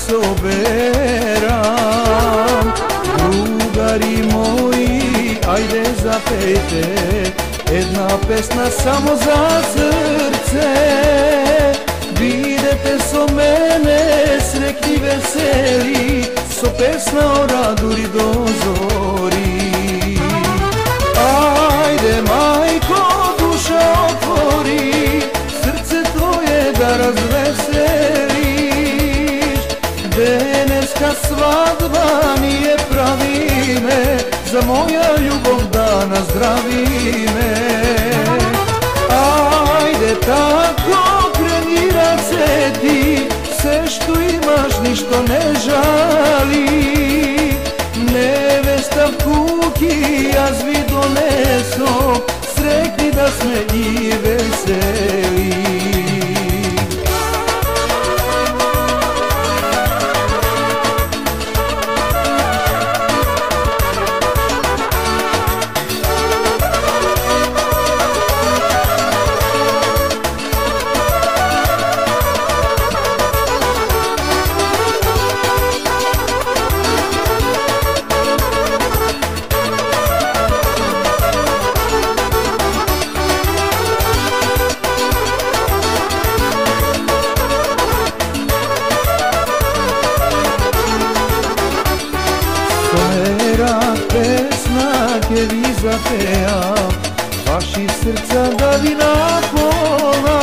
soberam. Drugari moji, ajde zapejte jedna pesna samo za srce. Videte so mene srećni veseli, so pesna o raduri do zori. Ajde majko, duša otvori, srce tvoje da razveseliš. Deneska svadba nije pravi me, za moja ljubov da nazdravi me. Ajde tako kreni raceti, sve što imaš ništo ne žali. Nevesta kuki, jazvi doneso, sretni da sme i veseli. Pesna che vi zapea, vaši srca da vi napola.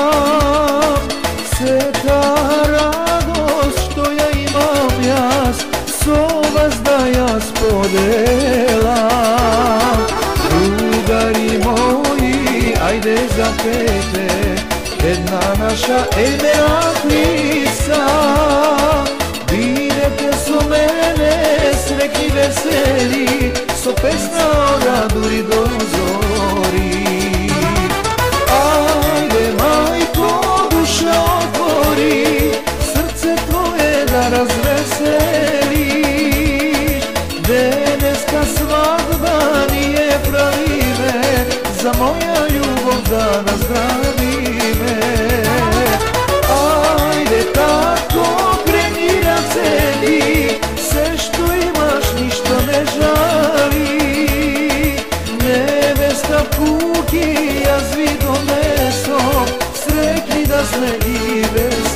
Se ta radost što ja imam jas, so vas da jas podelam. Drugari moji, ajde zapejte jedna naša meravnica. Videte so mene srećni veseli, so pesna o raduri do zori. Ajde majko, duša otvori, srce tvoje da razveseliš. Deneska svadba nije pravi me, za moja ljubov da nazdravi me. Ajde tako kreni raceti, sve što imaš ništo ne žali. Nevesta kuki, jazvi doneso, sretni da sme i veseli.